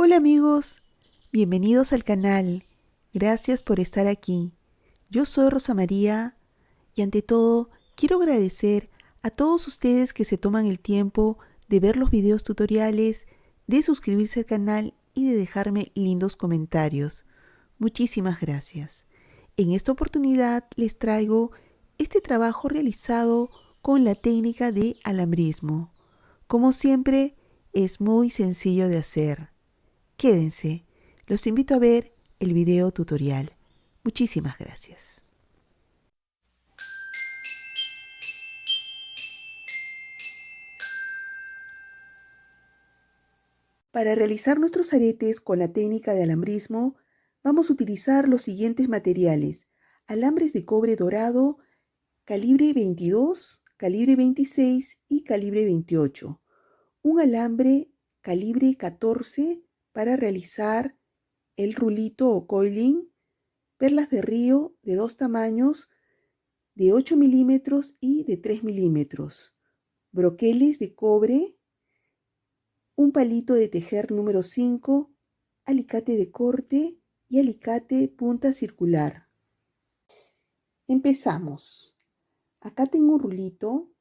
Hola amigos, bienvenidos al canal. Gracias por estar aquí. Yo soy Rosa María y ante todo quiero agradecer a todos ustedes que se toman el tiempo de ver los videos tutoriales, de suscribirse al canal y de dejarme lindos comentarios. Muchísimas gracias. En esta oportunidad les traigo este trabajo realizado con la técnica de alambrismo. Como siempre, es muy sencillo de hacer. Quédense, los invito a ver el video tutorial. Muchísimas gracias. Para realizar nuestros aretes con la técnica de alambrismo, vamos a utilizar los siguientes materiales: alambres de cobre dorado, calibre 22, calibre 26 y calibre 28. Un alambre calibre 14 para realizar el rulito o coiling, perlas de río de dos tamaños, de 8 milímetros y de 3 milímetros, broqueles de cobre, un palito de tejer número 5, alicate de corte y alicate punta circular. Empezamos. Acá tengo un rulito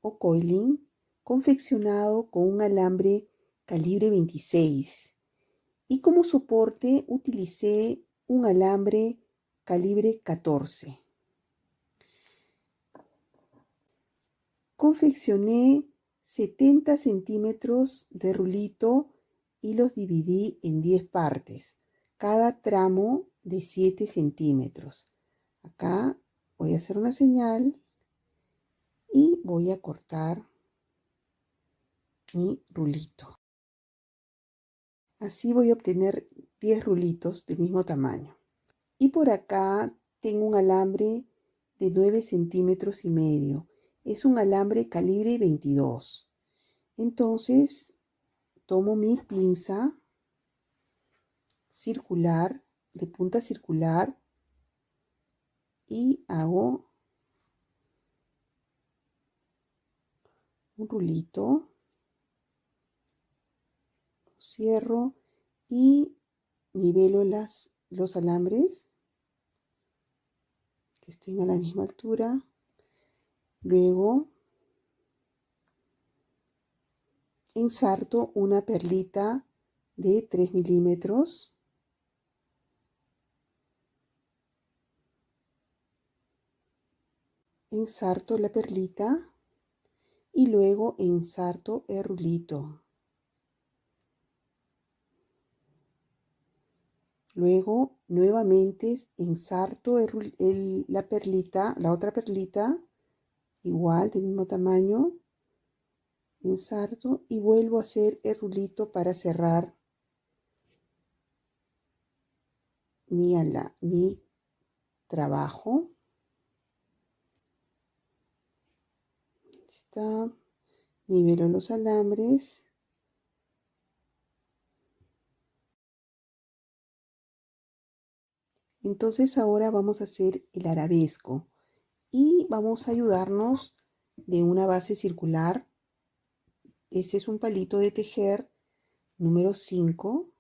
o coiling confeccionado con un alambre calibre 26 y como soporte utilicé un alambre calibre 14. Confeccioné 70 centímetros de rulito y los dividí en 10 partes, cada tramo de 7 centímetros. Acá voy a hacer una señal y voy a cortar mi rulito. Así voy a obtener 10 rulitos del mismo tamaño. Y por acá tengo un alambre de 9 centímetros y medio. Es un alambre calibre 22. Entonces tomo mi pinza circular, de punta circular, y hago un rulito, cierro y nivelo los alambres que estén a la misma altura. Luego ensarto una perlita de 3 milímetros. Ensarto la perlita y luego ensarto el rulito. Luego nuevamente ensarto la perlita, la otra perlita, igual del mismo tamaño. Ensarto y vuelvo a hacer el rulito para cerrar mi trabajo. Está, nivelo los alambres. Entonces ahora vamos a hacer el arabesco y vamos a ayudarnos de una base circular. Este es un palito de tejer número 5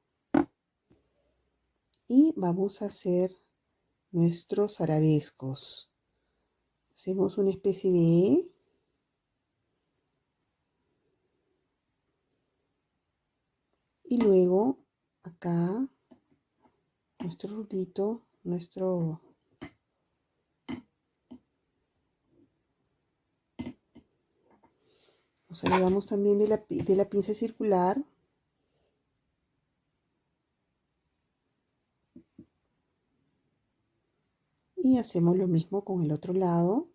y vamos a hacer nuestros arabescos. Hacemos una especie de E. Y luego acá nuestro rulito, nos ayudamos también de la pinza circular. Y hacemos lo mismo con el otro lado.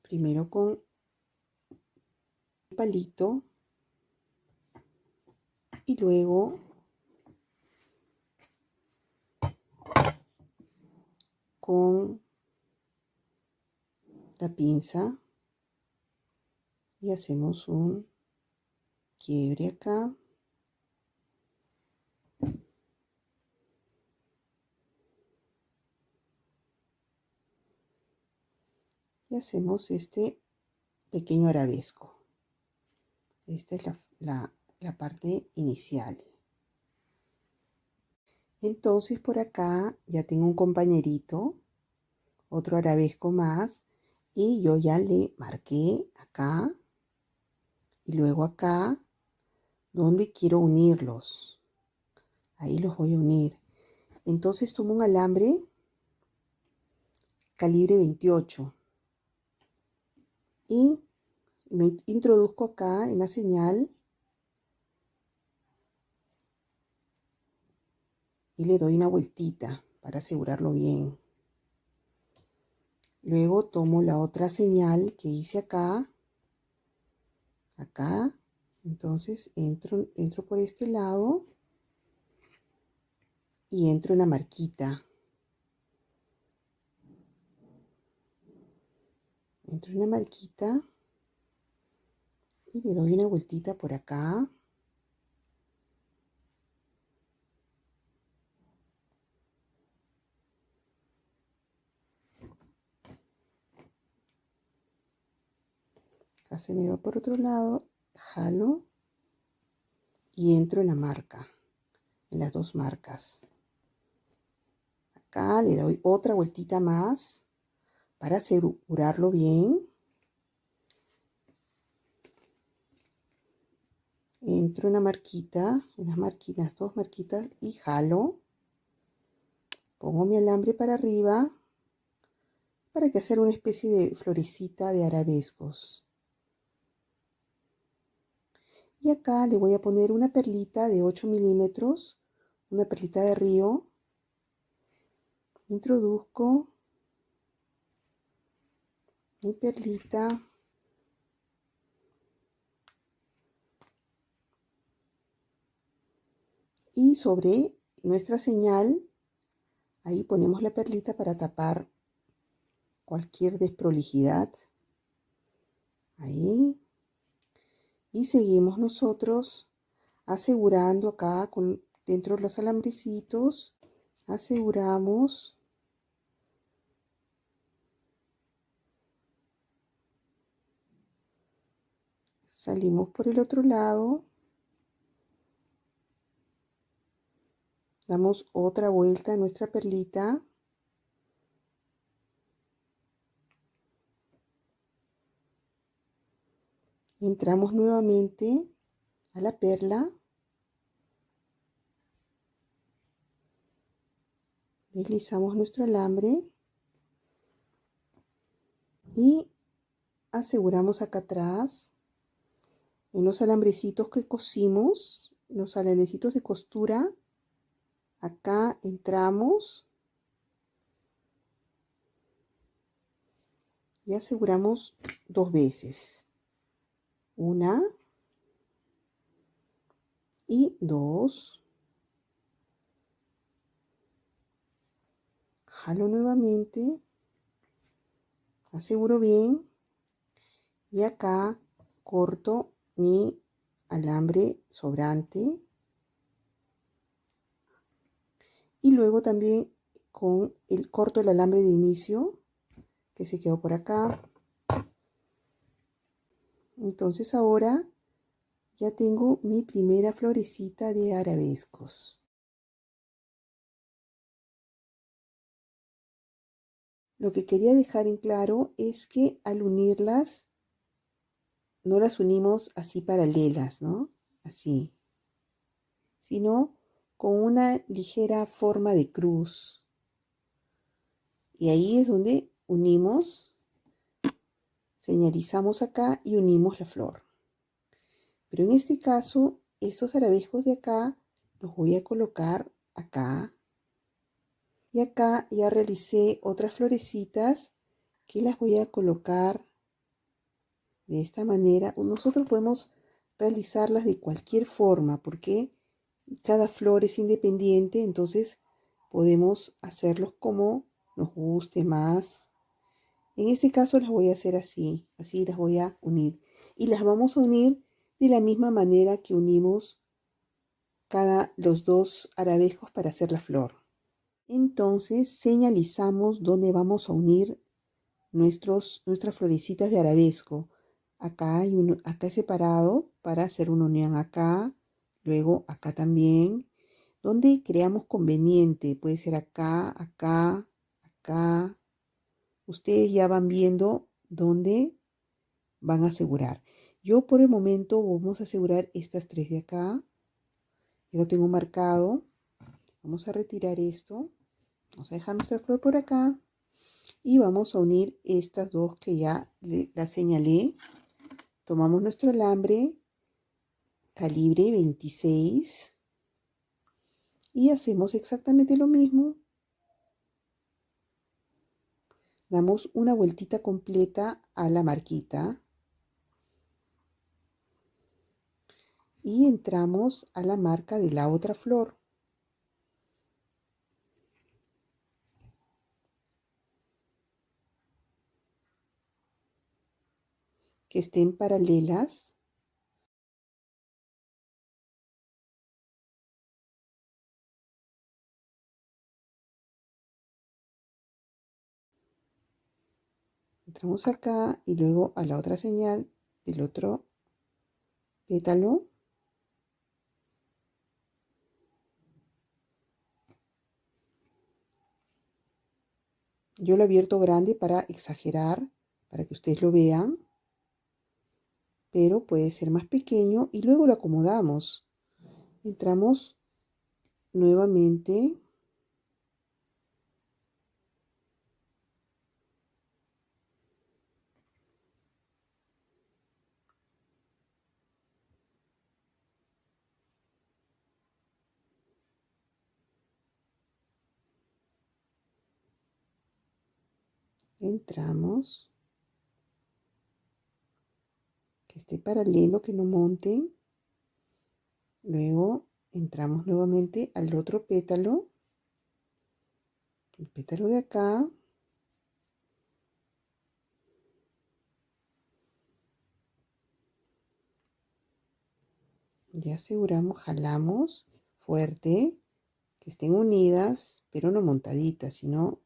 Primero con el palito y luego con la pinza y hacemos un quiebre acá. Y hacemos este pequeño arabesco. Esta es la parte inicial. Entonces por acá ya tengo un compañerito, otro arabesco más, y yo ya le marqué acá y luego acá donde quiero unirlos. Ahí los voy a unir. Entonces tomo un alambre calibre 28 y me introduzco acá en la señal y le doy una vueltita para asegurarlo bien. Luego tomo la otra señal que hice acá, entonces entro por este lado y entro en la marquita. Entro en la marquita y le doy una vueltita por acá. Acá se me va por otro lado, jalo y entro en la marca, en las dos marcas. Acá le doy otra vueltita más para asegurarlo bien. Entro en la marquita, en las marquitas, dos marquitas y jalo. Pongo mi alambre para arriba para que hacer una especie de florecita de arabescos. Y acá le voy a poner una perlita de 8 milímetros, una perlita de río. Introduzco mi perlita. Y sobre nuestra señal, ahí ponemos la perlita para tapar cualquier desprolijidad. Ahí. Y seguimos nosotros asegurando acá dentro de los alambrecitos. Aseguramos. Salimos por el otro lado. Damos otra vuelta a nuestra perlita. Entramos nuevamente a la perla. Deslizamos nuestro alambre. Y aseguramos acá atrás, en los alambrecitos que cosimos, los alambrecitos de costura. Acá entramos y aseguramos dos veces. Una y dos. Jalo nuevamente. Aseguro bien. Y acá corto mi alambre sobrante. Y luego también corto el alambre de inicio que se quedó por acá. Entonces ahora ya tengo mi primera florecita de arabescos. Lo que quería dejar en claro es que al unirlas, no las unimos así paralelas, ¿no? Así, sino con una ligera forma de cruz. Y ahí es donde unimos, señalizamos acá y unimos la flor. Pero en este caso, estos arabescos de acá los voy a colocar acá. Y acá ya realicé otras florecitas que las voy a colocar de esta manera. Nosotros podemos realizarlas de cualquier forma porque cada flor es independiente, entonces podemos hacerlos como nos guste más. En este caso las voy a hacer así las voy a unir. Y las vamos a unir de la misma manera que unimos los dos arabescos para hacer la flor. Entonces señalizamos dónde vamos a unir nuestras florecitas de arabesco. Acá acá separado para hacer una unión acá, luego acá también. donde creamos conveniente. Puede ser acá, acá, acá. Ustedes ya van viendo dónde van a asegurar. Yo por el momento vamos a asegurar estas tres de acá. Ya lo tengo marcado. Vamos a retirar esto. Vamos a dejar nuestra flor por acá. Y vamos a unir estas dos que ya las señalé. Tomamos nuestro alambre calibre 26 y hacemos exactamente lo mismo. Damos una vueltita completa a la marquita y entramos a la marca de la otra flor. Que estén paralelas. Entramos acá y luego a la otra señal del otro pétalo. Yo lo abierto grande para exagerar, para que ustedes lo vean, pero puede ser más pequeño y luego lo acomodamos. Entramos nuevamente entramos, que esté paralelo, que no monten. Luego entramos nuevamente al otro pétalo, el pétalo de acá. Ya aseguramos, jalamos fuerte, que estén unidas, pero no montaditas, sino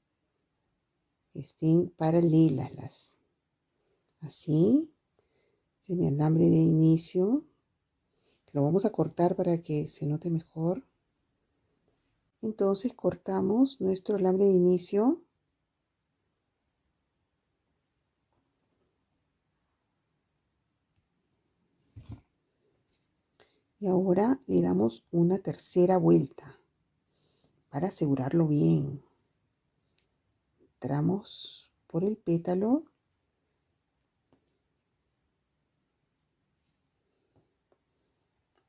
que estén paralelas las. Así, este es mi alambre de inicio. Lo vamos a cortar para que se note mejor. Entonces cortamos nuestro alambre de inicio. Y ahora le damos una tercera vuelta para asegurarlo bien. Entramos por el pétalo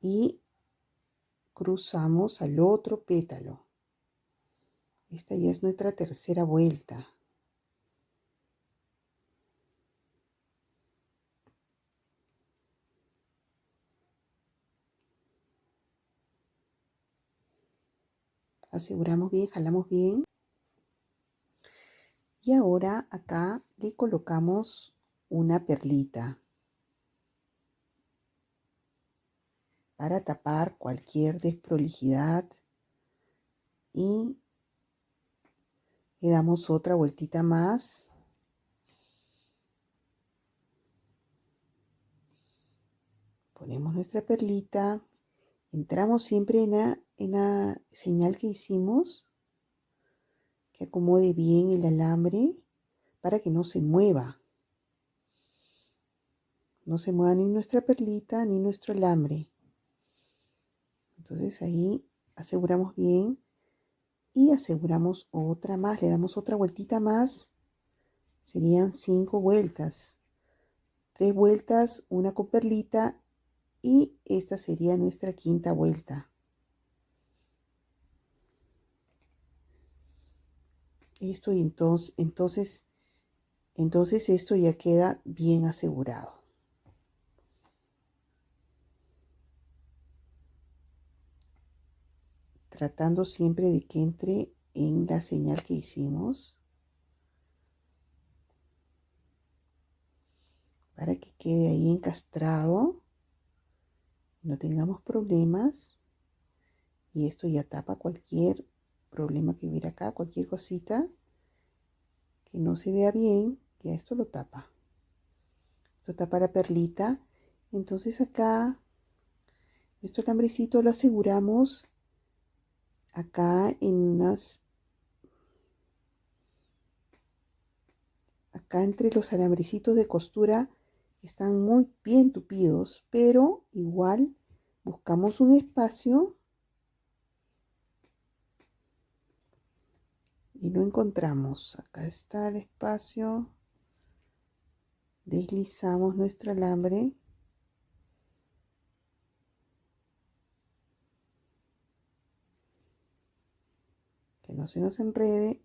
y cruzamos al otro pétalo. Esta ya es nuestra tercera vuelta. Aseguramos bien, jalamos bien. Y ahora acá le colocamos una perlita para tapar cualquier desprolijidad y le damos otra vueltita más. Ponemos nuestra perlita, entramos siempre en la señal que hicimos, que acomode bien el alambre para que no se mueva. No se mueva ni nuestra perlita ni nuestro alambre. Entonces ahí aseguramos bien y aseguramos otra más, le damos otra vueltita más. Serían 5 vueltas. 3 vueltas, una con perlita y esta sería nuestra quinta vuelta. Esto y entonces esto ya queda bien asegurado. Tratando siempre de que entre en la señal que hicimos para que quede ahí encastrado y no tengamos problemas. Y esto ya tapa cualquier problema que hubiera acá, cualquier cosita que no se vea bien, ya esto lo tapa. Esto tapa la perlita. Entonces acá nuestro alambrecito lo aseguramos acá acá entre los alambrecitos de costura están muy bien tupidos, pero igual buscamos un espacio y lo encontramos. Acá está el espacio. Deslizamos nuestro alambre. Que no se nos enrede.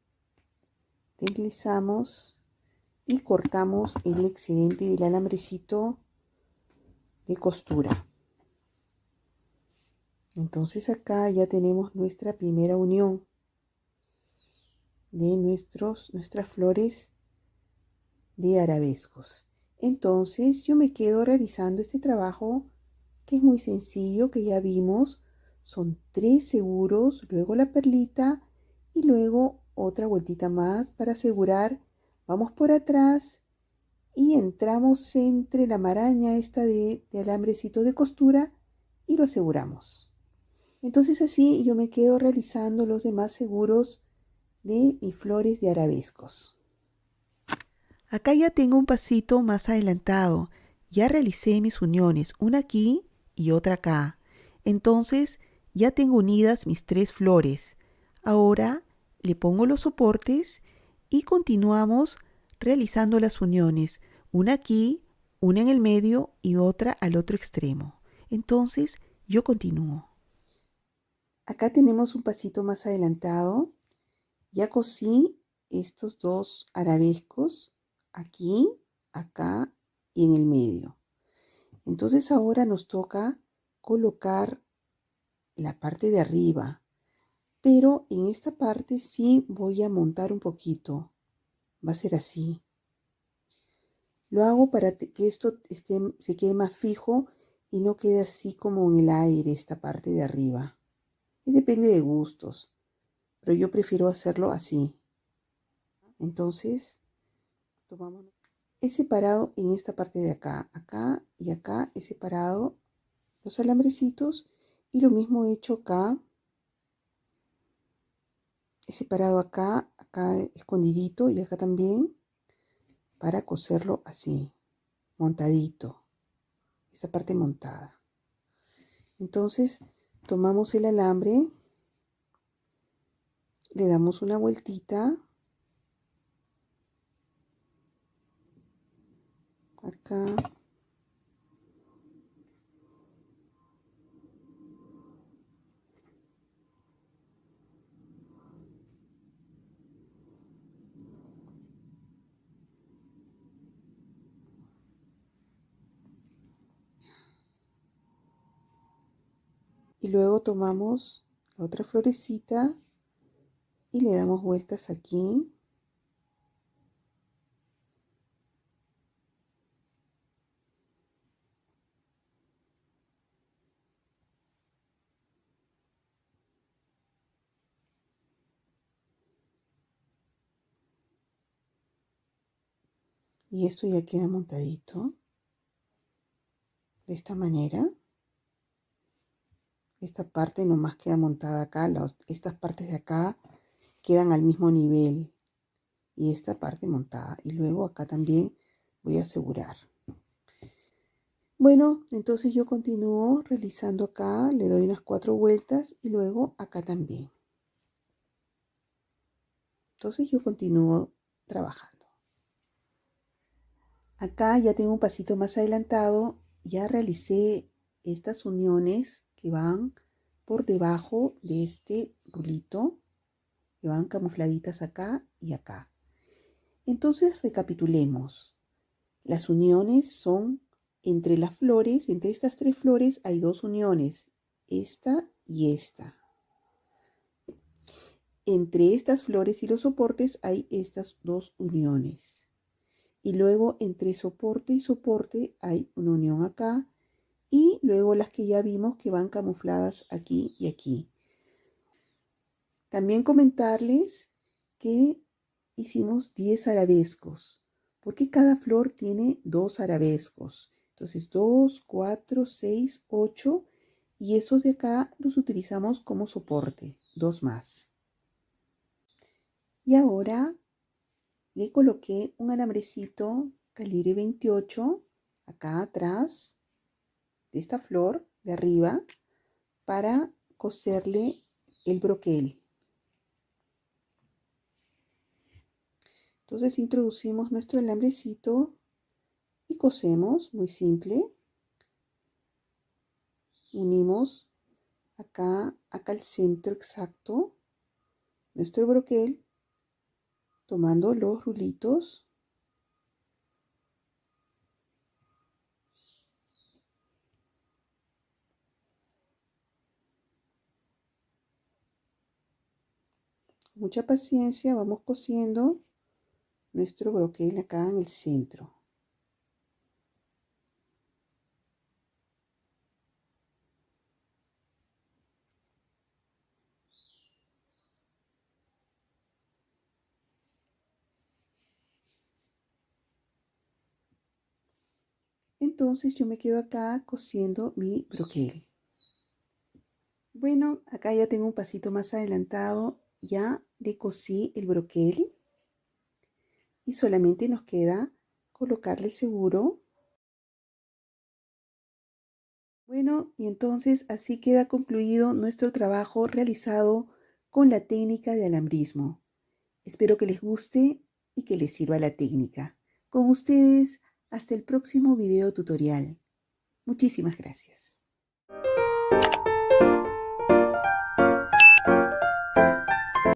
Deslizamos y cortamos el excedente del alambrecito de costura. Entonces acá ya tenemos nuestra primera unión de nuestras flores de arabescos. Entonces yo me quedo realizando este trabajo que es muy sencillo, que ya vimos. Son 3 seguros, luego la perlita y luego otra vueltita más para asegurar. Vamos por atrás y entramos entre la maraña esta de alambrecito de costura y lo aseguramos. Entonces así yo me quedo realizando los demás seguros de mis flores de arabescos. Acá ya tengo un pasito más adelantado. Ya realicé mis uniones, una aquí y otra acá. Entonces ya tengo unidas mis 3 flores. Ahora le pongo los soportes y continuamos realizando las uniones. Una aquí, una en el medio y otra al otro extremo. Entonces yo continúo. Acá tenemos un pasito más adelantado. Ya cosí estos 2 arabescos aquí, acá y en el medio. Entonces ahora nos toca colocar la parte de arriba, pero en esta parte sí voy a montar un poquito. Va a ser así. Lo hago para que esto se quede más fijo y no quede así como en el aire esta parte de arriba. Y depende de gustos, pero yo prefiero hacerlo así. Entonces, tomamos. He separado en esta parte de acá, acá y acá he separado los alambrecitos y lo mismo he hecho acá. He separado acá, acá escondidito y acá también para coserlo así, montadito, esa parte montada. Entonces tomamos el alambre, le damos una vueltita acá. Y luego tomamos la otra florecita y le damos vueltas aquí. Y esto ya queda montadito de esta manera. Esta parte nomás queda montada acá, estas partes de acá quedan al mismo nivel y esta parte montada. Y luego acá también voy a asegurar. Bueno, entonces yo continúo realizando acá, le doy unas 4 vueltas y luego acá también. Entonces yo continúo trabajando. Acá ya tengo un pasito más adelantado, ya realicé estas uniones que van por debajo de este rulito, que van camufladitas acá y acá. Entonces recapitulemos. Las uniones son entre las flores, entre estas 3 flores hay 2 uniones, esta y esta. Entre estas flores y los soportes hay estas 2 uniones. Y luego entre soporte y soporte hay una unión acá y luego las que ya vimos que van camufladas aquí y aquí. También comentarles que hicimos 10 arabescos, porque cada flor tiene 2 arabescos. Entonces 2, 4, 6, 8 y estos de acá los utilizamos como soporte, 2 más. Y ahora le coloqué un alambrecito calibre 28 acá atrás de esta flor de arriba para coserle el broquel. Entonces introducimos nuestro alambrecito y cosemos, muy simple. Unimos acá al centro exacto nuestro broquel, tomando los rulitos. Con mucha paciencia vamos cosiendo nuestro broquel acá en el centro. Entonces yo me quedo acá cosiendo mi broquel. Bueno, acá ya tengo un pasito más adelantado, ya le cosí el broquel y solamente nos queda colocarle el seguro. Bueno, y entonces así queda concluido nuestro trabajo realizado con la técnica de alambrismo. Espero que les guste y que les sirva la técnica. Con ustedes, hasta el próximo video tutorial. Muchísimas gracias.